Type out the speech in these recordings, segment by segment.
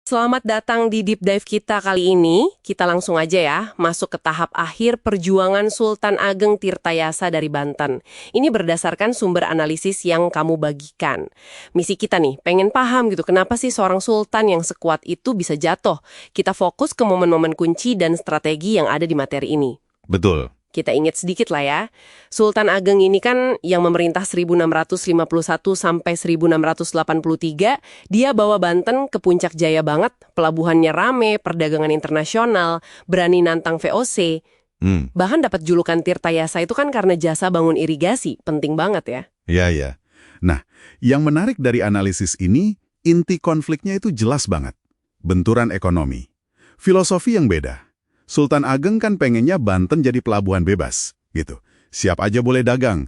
Selamat datang di Deep Dive kita kali ini. Kita langsung aja ya, masuk ke tahap akhir perjuangan Sultan Ageng Tirtayasa dari Banten. Ini berdasarkan sumber analisis yang kamu bagikan. Misi kita nih, pengen paham gitu, kenapa sih seorang sultan yang sekuat itu bisa jatuh? Kita fokus ke momen-momen kunci dan strategi yang ada di materi ini. Betul. Kita ingat sedikit lah ya. Sultan Ageng ini kan yang memerintah 1651 sampai 1683, dia bawa Banten ke puncak jaya banget, pelabuhannya rame, perdagangan internasional, berani nantang VOC. Bahkan dapat julukan Tirtayasa itu kan karena jasa bangun irigasi, penting banget ya. Ya. Nah, yang menarik dari analisis ini, inti konfliknya itu jelas banget. Benturan ekonomi. Filosofi yang beda. Sultan Ageng kan pengennya Banten jadi pelabuhan bebas, gitu. Siap aja boleh dagang.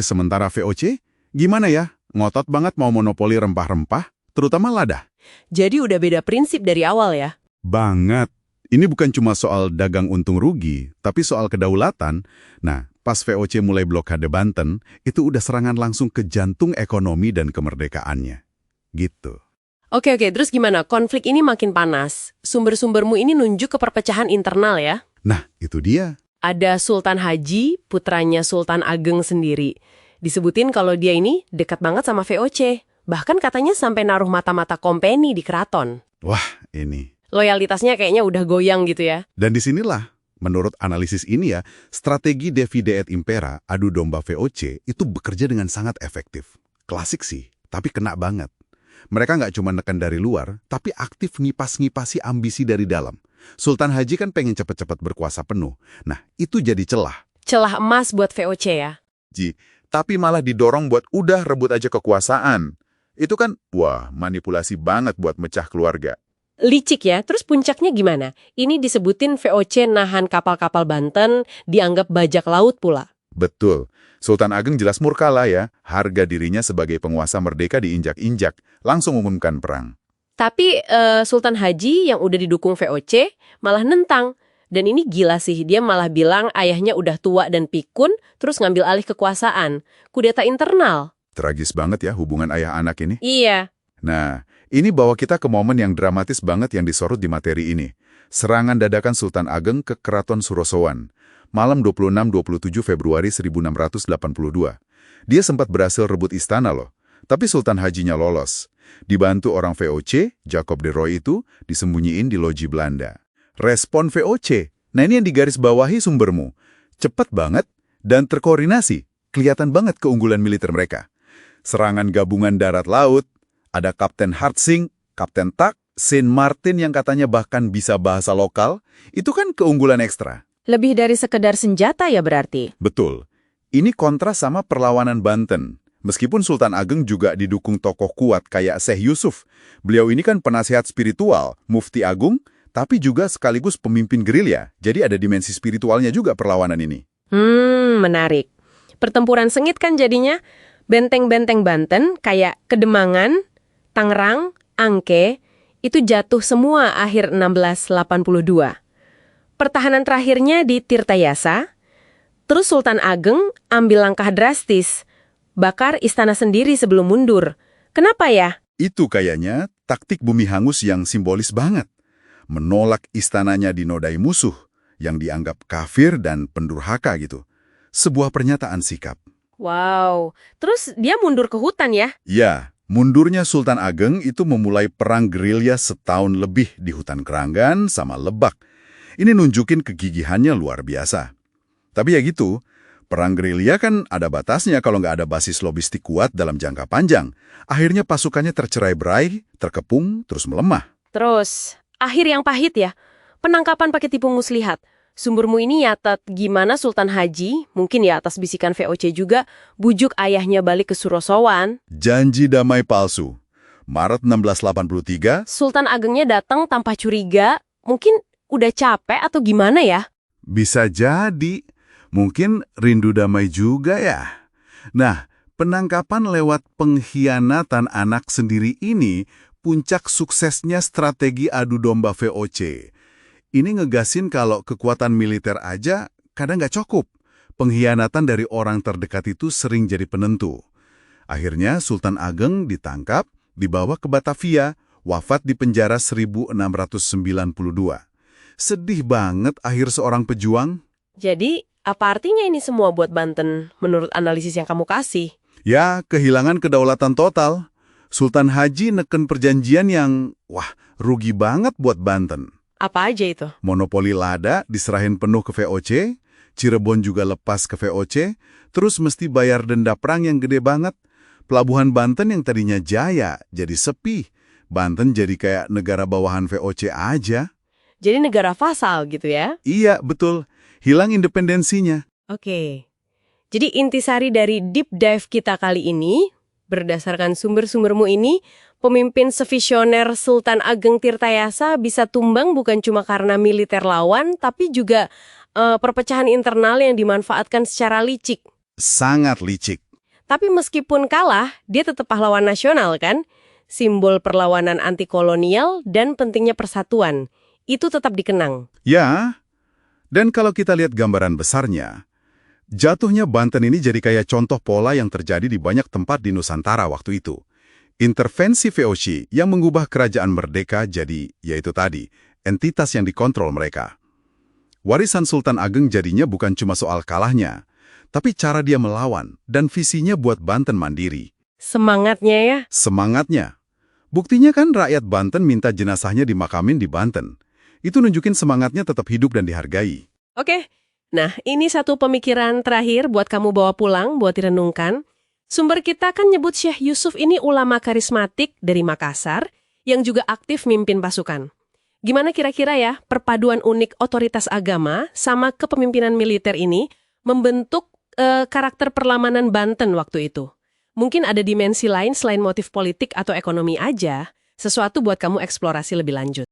Sementara VOC, gimana ya? Ngotot banget mau monopoli rempah-rempah, terutama lada. Jadi udah beda prinsip dari awal ya? Banget. Ini bukan cuma soal dagang untung rugi, tapi soal kedaulatan. Nah, pas VOC mulai blokade Banten, itu udah serangan langsung ke jantung ekonomi dan kemerdekaannya. Gitu. Oke, terus gimana? Konflik ini makin panas. Sumber-sumbermu ini nunjuk ke perpecahan internal ya? Nah, itu dia. Ada Sultan Haji, putranya Sultan Ageng sendiri. Disebutin kalau dia ini dekat banget sama VOC. Bahkan katanya sampai naruh mata-mata kompeni di keraton. Wah, ini. Loyalitasnya kayaknya udah goyang gitu ya. Dan disinilah, menurut analisis ini ya, strategi Divide et Impera, adu domba VOC, itu bekerja dengan sangat efektif. Klasik sih, tapi kena banget. Mereka nggak cuma neken dari luar, tapi aktif ngipas-ngipasi ambisi dari dalam. Sultan Haji kan pengen cepat-cepat berkuasa penuh. Nah, itu jadi celah. Celah emas buat VOC ya? Tapi malah didorong buat udah rebut aja kekuasaan. Itu kan, manipulasi banget buat mecah keluarga. Licik ya, terus puncaknya gimana? Ini disebutin VOC nahan kapal-kapal Banten, dianggap bajak laut pula. Betul. Sultan Ageng jelas murka lah ya, harga dirinya sebagai penguasa merdeka diinjak-injak, langsung umumkan perang. Tapi Sultan Haji yang udah didukung VOC malah nentang. Dan ini gila sih, dia malah bilang ayahnya udah tua dan pikun, terus ngambil alih kekuasaan. Kudeta internal. Tragis banget ya hubungan ayah anak ini. Iya. Nah, ini bawa kita ke momen yang dramatis banget yang disorot di materi ini. Serangan dadakan Sultan Ageng ke Keraton Surosowan. Malam 26-27 Februari 1682. Dia sempat berhasil rebut istana loh, tapi Sultan Hajinya lolos. Dibantu orang VOC, Jacob de Roy itu disembunyiin di loji Belanda. Respon VOC, nah ini yang digarisbawahi sumbermu. Cepat banget dan terkoordinasi, kelihatan banget keunggulan militer mereka. Serangan gabungan darat-laut, ada Kapten Hartsing, Kapten Tak, Saint Martin yang katanya bahkan bisa bahasa lokal, itu kan keunggulan ekstra. Lebih dari sekedar senjata ya berarti? Betul. Ini kontras sama perlawanan Banten. Meskipun Sultan Ageng juga didukung tokoh kuat kayak Syekh Yusuf. Beliau ini kan penasihat spiritual, mufti agung, tapi juga sekaligus pemimpin gerilya. Jadi ada dimensi spiritualnya juga perlawanan ini. Menarik. Pertempuran sengit kan jadinya. Benteng-benteng Banten kayak Kedemangan, Tangerang, Angke, itu jatuh semua akhir 1682. Pertahanan terakhirnya di Tirtayasa, terus Sultan Ageng ambil langkah drastis, bakar istana sendiri sebelum mundur. Kenapa ya? Itu kayaknya taktik bumi hangus yang simbolis banget. Menolak istananya dinodai musuh yang dianggap kafir dan pendurhaka gitu. Sebuah pernyataan sikap. Wow, terus dia mundur ke hutan ya? Ya, mundurnya Sultan Ageng itu memulai perang gerilya setahun lebih di hutan Keranggan sama Lebak. Ini nunjukin kegigihannya luar biasa. Tapi ya gitu, perang gerilya kan ada batasnya kalau nggak ada basis logistik kuat dalam jangka panjang. Akhirnya pasukannya tercerai-berai, terkepung, terus melemah. Terus, akhir yang pahit ya, penangkapan pakai tipu muslihat. Sumbermu ini nyatat gimana Sultan Haji, mungkin ya atas bisikan VOC juga, bujuk ayahnya balik ke Surosowan. Janji damai palsu. Maret 1683, Sultan Agengnya datang tanpa curiga, mungkin udah capek atau gimana ya? Bisa jadi. Mungkin rindu damai juga ya. Nah, penangkapan lewat pengkhianatan anak sendiri ini puncak suksesnya strategi adu domba VOC. Ini ngegasin kalau kekuatan militer aja kadang nggak cukup. Pengkhianatan dari orang terdekat itu sering jadi penentu. Akhirnya Sultan Ageng ditangkap, dibawa ke Batavia, wafat di penjara 1692. Sedih banget akhir seorang pejuang. Jadi, apa artinya ini semua buat Banten menurut analisis yang kamu kasih? Ya, kehilangan kedaulatan total. Sultan Haji neken perjanjian yang, rugi banget buat Banten. Apa aja itu? Monopoli lada diserahin penuh ke VOC, Cirebon juga lepas ke VOC, terus mesti bayar denda perang yang gede banget. Pelabuhan Banten yang tadinya jaya jadi sepi. Banten jadi kayak negara bawahan VOC aja. Jadi negara vasal gitu ya? Iya, betul. Hilang independensinya. Oke. Jadi intisari dari deep dive kita kali ini, berdasarkan sumber-sumbermu ini, pemimpin sevisioner Sultan Ageng Tirtayasa bisa tumbang bukan cuma karena militer lawan, tapi juga perpecahan internal yang dimanfaatkan secara licik. Sangat licik. Tapi meskipun kalah, dia tetap pahlawan nasional kan? Simbol perlawanan anti-kolonial dan pentingnya persatuan. Itu tetap dikenang. Ya, dan kalau kita lihat gambaran besarnya, jatuhnya Banten ini jadi kayak contoh pola yang terjadi di banyak tempat di Nusantara waktu itu. Intervensi VOC yang mengubah kerajaan merdeka jadi, yaitu tadi, entitas yang dikontrol mereka. Warisan Sultan Ageng jadinya bukan cuma soal kalahnya, tapi cara dia melawan dan visinya buat Banten mandiri. Semangatnya ya? Semangatnya. Buktinya kan rakyat Banten minta jenazahnya dimakamin di Banten. Itu nunjukin semangatnya tetap hidup dan dihargai. Oke. Nah, ini satu pemikiran terakhir buat kamu bawa pulang, buat direnungkan. Sumber kita kan nyebut Syekh Yusuf ini ulama karismatik dari Makassar yang juga aktif mimpin pasukan. Gimana kira-kira ya perpaduan unik otoritas agama sama kepemimpinan militer ini membentuk karakter perlamanan Banten waktu itu? Mungkin ada dimensi lain selain motif politik atau ekonomi aja, sesuatu buat kamu eksplorasi lebih lanjut.